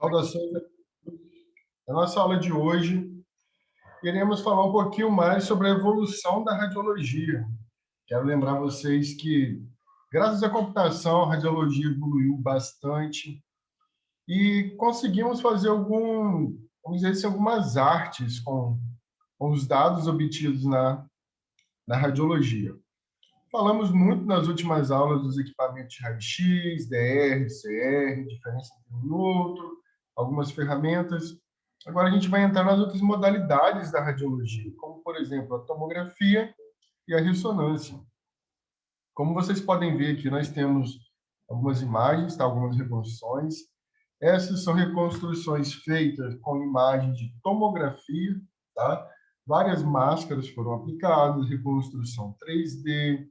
Saudações. Na nossa aula de hoje, iremos falar um pouquinho mais sobre a evolução da radiologia. Quero lembrar vocês que, graças à computação, a radiologia evoluiu bastante e conseguimos fazer vamos dizer assim, algumas artes com os dados obtidos na radiologia. Falamos muito nas últimas aulas dos equipamentos de raio-x, DR, CR, diferença entre um e outro, algumas ferramentas. Agora a gente vai entrar nas outras modalidades da radiologia, como, por exemplo, a tomografia e a ressonância. Como vocês podem ver aqui, nós temos algumas imagens, tá? Algumas reconstruções. Essas são reconstruções feitas com imagens de tomografia, tá? Várias máscaras foram aplicadas, reconstrução 3D.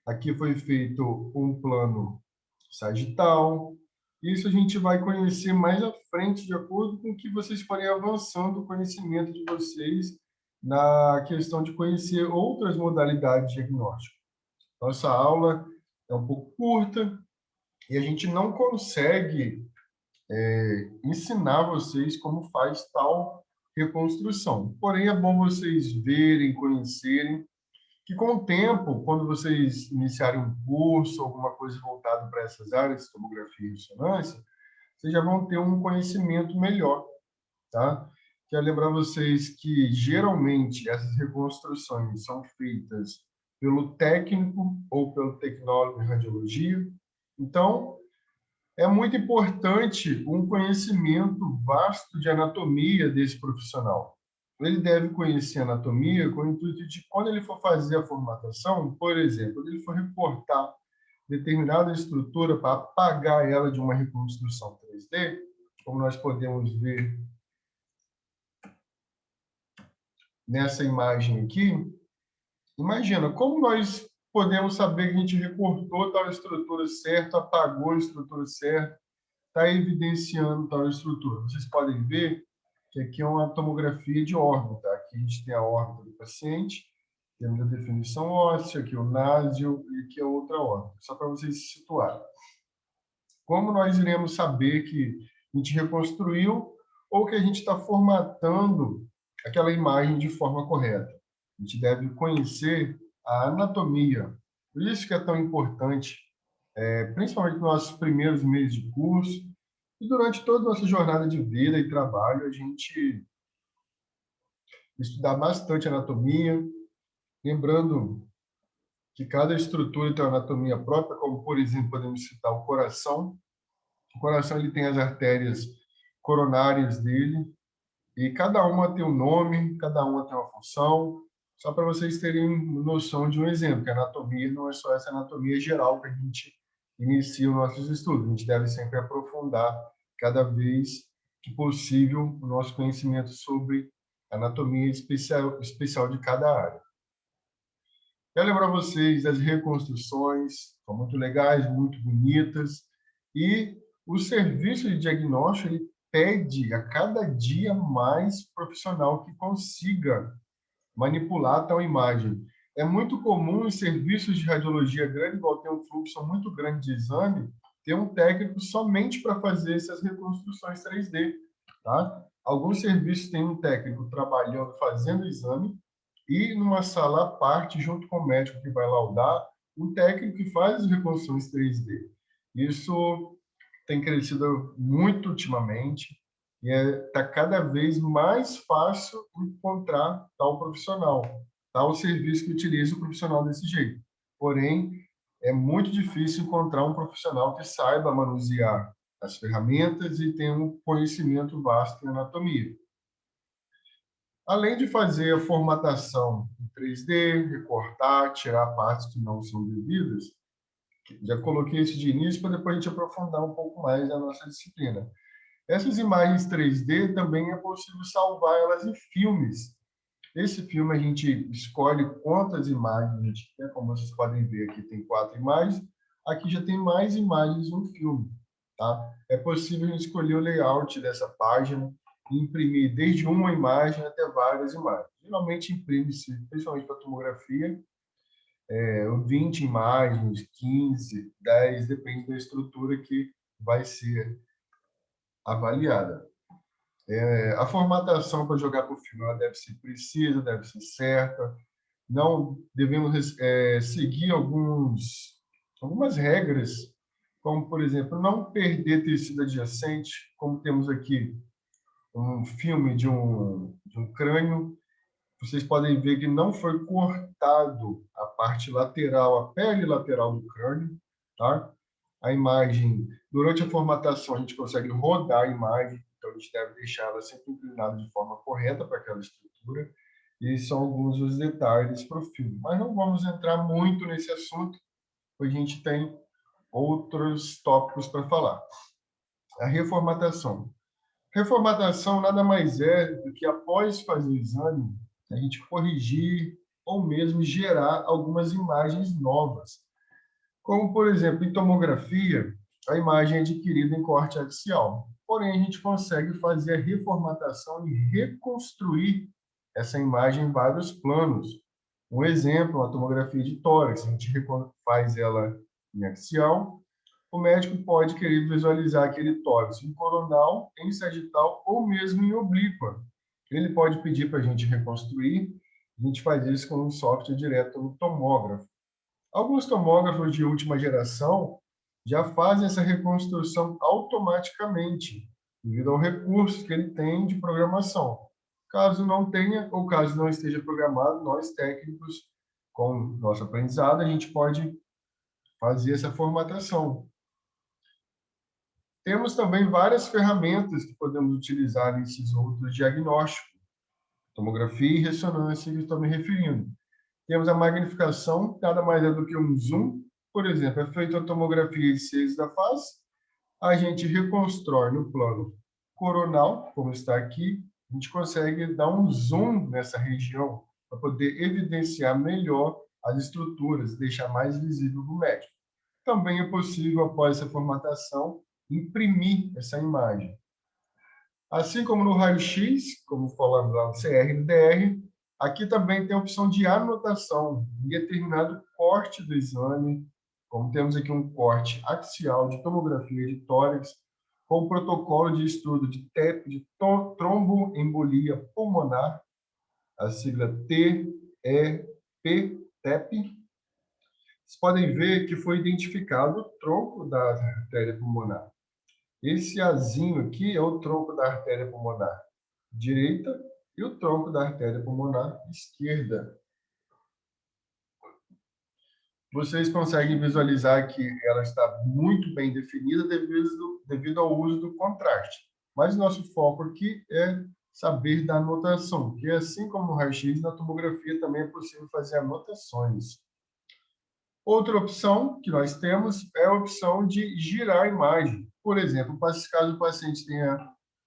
Aqui foi feito um plano sagital. Isso a gente vai conhecer mais à frente, de acordo com que vocês forem avançando o conhecimento de vocês na questão de conhecer outras modalidades de diagnóstico. Nossa aula é um pouco curta e a gente não consegue ensinar vocês como faz tal reconstrução. Porém, é bom vocês verem, conhecerem, que com o tempo, quando vocês iniciarem um curso, alguma coisa voltada para essas áreas, tomografia e ressonância, vocês já vão ter um conhecimento melhor, tá? Quero lembrar vocês que, geralmente, essas reconstruções são feitas pelo técnico ou pelo tecnólogo em radiologia. Então, é muito importante um conhecimento vasto de anatomia desse profissional. Ele deve conhecer anatomia com o intuito de, quando ele for fazer a formatação, por exemplo, quando ele for reportar determinada estrutura para apagar ela de uma reconstrução 3D, como nós podemos ver nessa imagem aqui, imagina como nós podemos saber que a gente recortou tal estrutura certa, apagou a estrutura certa, está evidenciando tal estrutura. Vocês podem ver que aqui é uma tomografia de órbita. Aqui a gente tem a órbita do paciente, temos a definição óssea, aqui o násio e aqui a outra órbita, só para vocês se situarem. Como nós iremos saber que a gente reconstruiu ou que a gente está formatando aquela imagem de forma correta? A gente deve conhecer a anatomia. Por isso que é tão importante, principalmente nos nossos primeiros meses de curso, e durante toda a nossa jornada de vida e trabalho, a gente estudar bastante anatomia, lembrando que cada estrutura tem uma anatomia própria, como, por exemplo, podemos citar o coração. O coração ele tem as artérias coronárias dele, e cada uma tem um nome, cada uma tem uma função, só para vocês terem noção de um exemplo, que a anatomia não é só essa anatomia geral que a gente inicia os nossos estudos. A gente deve sempre aprofundar cada vez que possível o nosso conhecimento sobre anatomia especial de cada área. Quero lembrar vocês das reconstruções, são muito legais, muito bonitas, e o serviço de diagnóstico ele pede a cada dia mais profissional que consiga manipular tal imagem. É muito comum em serviços de radiologia grande, igual tem um fluxo muito grande de exame, ter um técnico somente para fazer essas reconstruções 3D. Tá? Alguns serviços têm um técnico trabalhando, fazendo o exame, e numa sala à parte, junto com o médico que vai laudar, um técnico que faz as reconstruções 3D. Isso tem crescido muito ultimamente e está cada vez mais fácil encontrar tal profissional, tal serviço que utiliza o profissional desse jeito. Porém, é muito difícil encontrar um profissional que saiba manusear as ferramentas e tenha um conhecimento vasto em anatomia. Além de fazer a formatação em 3D, recortar, tirar partes que não são devidas, já coloquei isso de início para depois a gente aprofundar um pouco mais na nossa disciplina. Essas imagens 3D também é possível salvar elas em filmes. Esse filme a gente escolhe quantas imagens a gente quer, como vocês podem ver aqui tem 4 imagens, aqui já tem mais imagens no filme. Tá? É possível a gente escolher o layout dessa página e imprimir desde uma imagem até várias imagens. Geralmente imprime-se, principalmente para tomografia, 20 imagens, 15, 10, depende da estrutura que vai ser avaliada. A formatação para jogar por fio ela deve ser precisa, deve ser certa. Não devemos seguir algumas regras, como, por exemplo, não perder tecido adjacente, como temos aqui um filme de um crânio. Vocês podem ver que não foi cortado a parte lateral, a pele lateral do crânio, tá? A imagem, durante a formatação, a gente consegue rodar a imagem, então a gente deve deixar ela sempre inclinada de forma correta para aquela estrutura. E são alguns dos detalhes para o filme. Mas não vamos entrar muito nesse assunto, pois a gente tem outros tópicos para falar. A reformatação. Reformatação nada mais é do que, após fazer o exame, a gente corrigir ou mesmo gerar algumas imagens novas. Como, por exemplo, em tomografia, a imagem é adquirida em corte axial. Porém, a gente consegue fazer a reformatação e reconstruir essa imagem em vários planos. Um exemplo, a tomografia de tórax, a gente faz ela em axial. O médico pode querer visualizar aquele tórax em coronal, em sagital ou mesmo em oblíqua. Ele pode pedir para a gente reconstruir. A gente faz isso com um software direto no tomógrafo. Alguns tomógrafos de última geração já fazem essa reconstrução automaticamente, devido ao recurso que ele tem de programação. Caso não tenha, ou caso não esteja programado, nós técnicos, com nosso aprendizado, a gente pode fazer essa formatação. Temos também várias ferramentas que podemos utilizar nesses outros diagnósticos, tomografia e ressonância que estou me referindo. Temos a magnificação, nada mais é do que um zoom. Por exemplo, é feita a tomografia de seios da face, a gente reconstrói no plano coronal, como está aqui, a gente consegue dar um zoom nessa região para poder evidenciar melhor as estruturas, deixar mais visível para o médico. Também é possível, após essa formatação, imprimir essa imagem. Assim como no raio-x, como falamos lá no CR e no DR, aqui também tem a opção de anotação em determinado corte do exame, como temos aqui um corte axial de tomografia de tórax, com o protocolo de estudo de TEP, de tromboembolia pulmonar, a sigla TEP, TEP. Vocês podem ver que foi identificado o tronco da artéria pulmonar. Esse azinho aqui é o tronco da artéria pulmonar direita e o tronco da artéria pulmonar esquerda. Vocês conseguem visualizar que ela está muito bem definida devido ao uso do contraste. Mas nosso foco aqui é saber da anotação, que assim como no raio-x, na tomografia também é possível fazer anotações. Outra opção que nós temos é a opção de girar a imagem. Por exemplo, caso o paciente tenha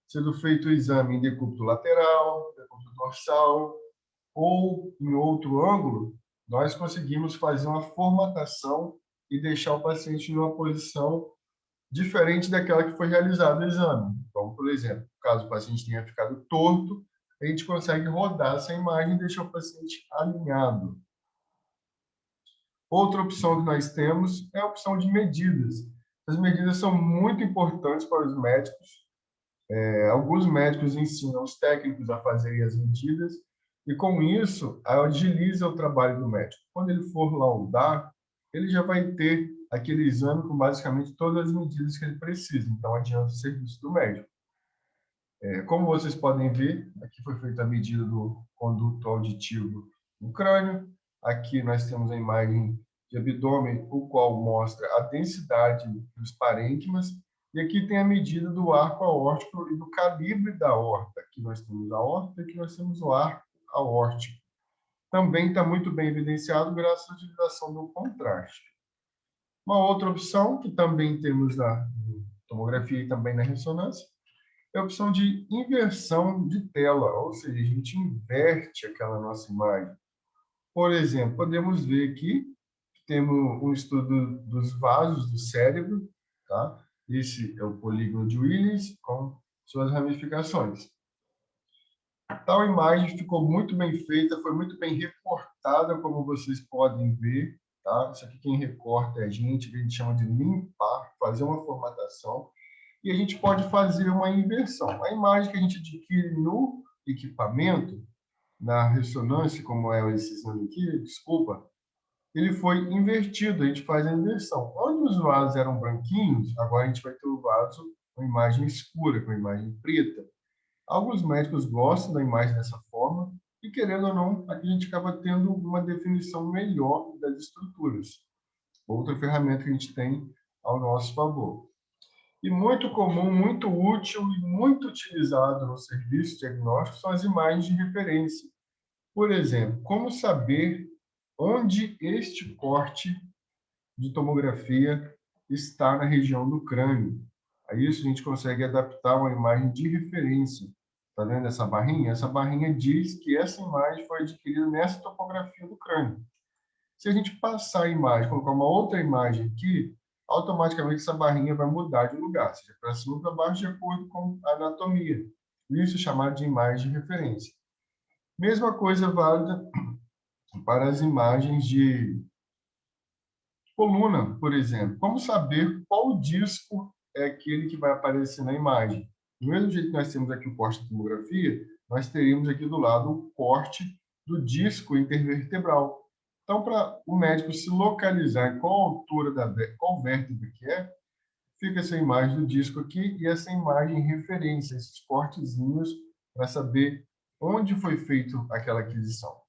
sido feito o exame em decúbito lateral, decúbito dorsal ou em outro ângulo, nós conseguimos fazer uma formatação e deixar o paciente em uma posição diferente daquela que foi realizado o exame. Então, por exemplo, caso o paciente tenha ficado torto, a gente consegue rodar essa imagem e deixar o paciente alinhado. Outra opção que nós temos é a opção de medidas. As medidas são muito importantes para os médicos. Alguns médicos ensinam os técnicos a fazerem as medidas e, com isso, agiliza o trabalho do médico. Quando ele for laudar, ele já vai ter aquele exame com basicamente todas as medidas que ele precisa. Então, adianta o serviço do médico. Como vocês podem ver, aqui foi feita a medida do conduto auditivo no crânio. Aqui nós temos a imagem de abdômen, o qual mostra a densidade dos parênquimas. E aqui tem a medida do arco aórtico e do calibre da aorta. Aqui nós temos a aorta e aqui nós temos o arco aórtico. Também está muito bem evidenciado graças à utilização do contraste. Uma outra opção que também temos na tomografia e também na ressonância é a opção de inversão de tela, ou seja, a gente inverte aquela nossa imagem. Por exemplo, podemos ver aqui que temos um estudo dos vasos do cérebro, tá? Esse é o polígono de Willis com suas ramificações. Tal imagem ficou muito bem feita, foi muito bem recortada, como vocês podem ver, tá? Isso aqui quem recorta é a gente, que a gente chama de limpar, fazer uma formatação. e a gente pode fazer uma inversão. A imagem que a gente adquire no equipamento, na ressonância, como é esse exame aqui, desculpa, ele foi invertido, a gente faz a inversão. Onde os vasos eram branquinhos, agora a gente vai ter o vaso com imagem escura, com imagem preta. Alguns médicos gostam da imagem dessa forma e, querendo ou não, aqui a gente acaba tendo uma definição melhor das estruturas. Outra ferramenta que a gente tem ao nosso favor. E muito comum, muito útil e muito utilizado no serviço diagnóstico são as imagens de referência. Por exemplo, como saber onde este corte de tomografia está na região do crânio? A isso a gente consegue adaptar uma imagem de referência. Está vendo essa barrinha? Essa barrinha diz que essa imagem foi adquirida nessa topografia do crânio. Se a gente passar a imagem, colocar uma outra imagem aqui, automaticamente essa barrinha vai mudar de lugar, seja para cima ou para baixo, de acordo com a anatomia. Isso é chamado de imagem de referência. Mesma coisa válida para as imagens de coluna, por exemplo. Como saber qual disco é aquele que vai aparecer na imagem? Do mesmo jeito que nós temos aqui o corte de tomografia, nós teríamos aqui do lado o corte do disco intervertebral. Então, para o médico se localizar em qual altura qual vértebra que é, fica essa imagem do disco aqui e essa imagem em referência, esses cortezinhos, para saber onde foi feita aquela aquisição.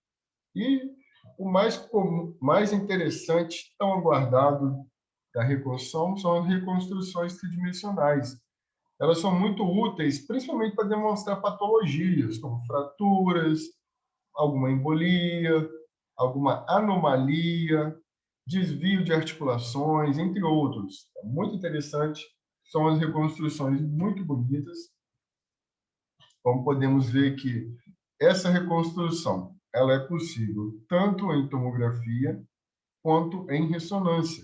E o mais comum, mais interessante, tão aguardado da reconstrução, são as reconstruções tridimensionais. Elas são muito úteis, principalmente para demonstrar patologias, como fraturas, alguma embolia, alguma anomalia, desvio de articulações, entre outros. É muito interessante, são as reconstruções muito bonitas. Como podemos ver que essa reconstrução ela é possível tanto em tomografia quanto em ressonância,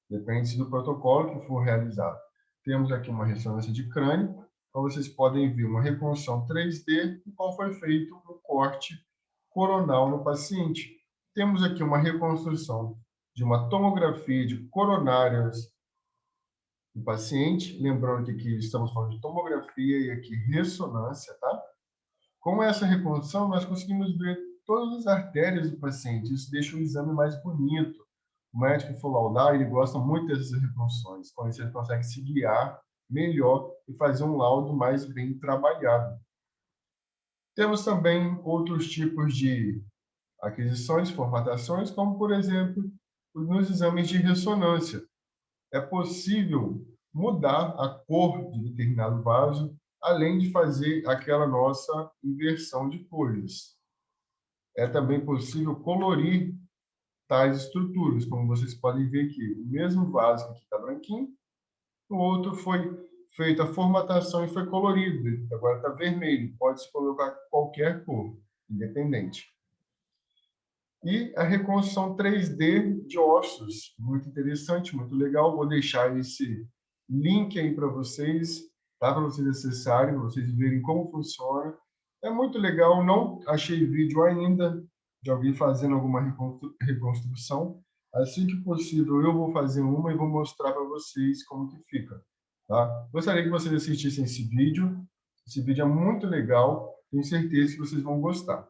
depende do protocolo que for realizado. Temos aqui uma ressonância de crânio, então vocês podem ver uma reconstrução 3D, no qual foi feito um corte coronal no paciente. Temos aqui uma reconstrução de uma tomografia de coronárias no paciente, lembrando que aqui estamos falando de tomografia e aqui ressonância, tá? Com essa reconstrução, nós conseguimos ver todas as artérias do paciente. Isso deixa o exame mais bonito. O médico que for laudar, ele gosta muito dessas reconstruções. Com isso, ele consegue se guiar melhor e fazer um laudo mais bem trabalhado. Temos também outros tipos de aquisições, formatações, como, por exemplo, nos exames de ressonância. É possível mudar a cor de determinado vaso, além de fazer aquela nossa inversão de cores. É também possível colorir tais estruturas, como vocês podem ver aqui. O mesmo vaso que aqui está branquinho, o outro foi feita a formatação e foi colorido. Agora está vermelho, pode-se colocar qualquer cor, independente. E a reconstrução 3D de ossos, muito interessante, muito legal. Vou deixar esse link aí para vocês, tá? Para vocês acessarem, para vocês verem como funciona. É muito legal, não achei vídeo ainda de alguém fazendo alguma reconstrução. Assim que possível, eu vou fazer uma e vou mostrar para vocês como que fica, tá? Gostaria que vocês assistissem esse vídeo. Esse vídeo é muito legal, tenho certeza que vocês vão gostar.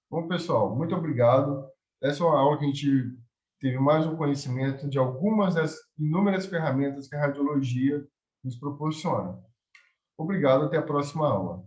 Bom, pessoal, muito obrigado. Essa é uma aula que a gente teve mais um conhecimento de algumas das inúmeras ferramentas que a radiologia nos proporciona. Obrigado, até a próxima aula.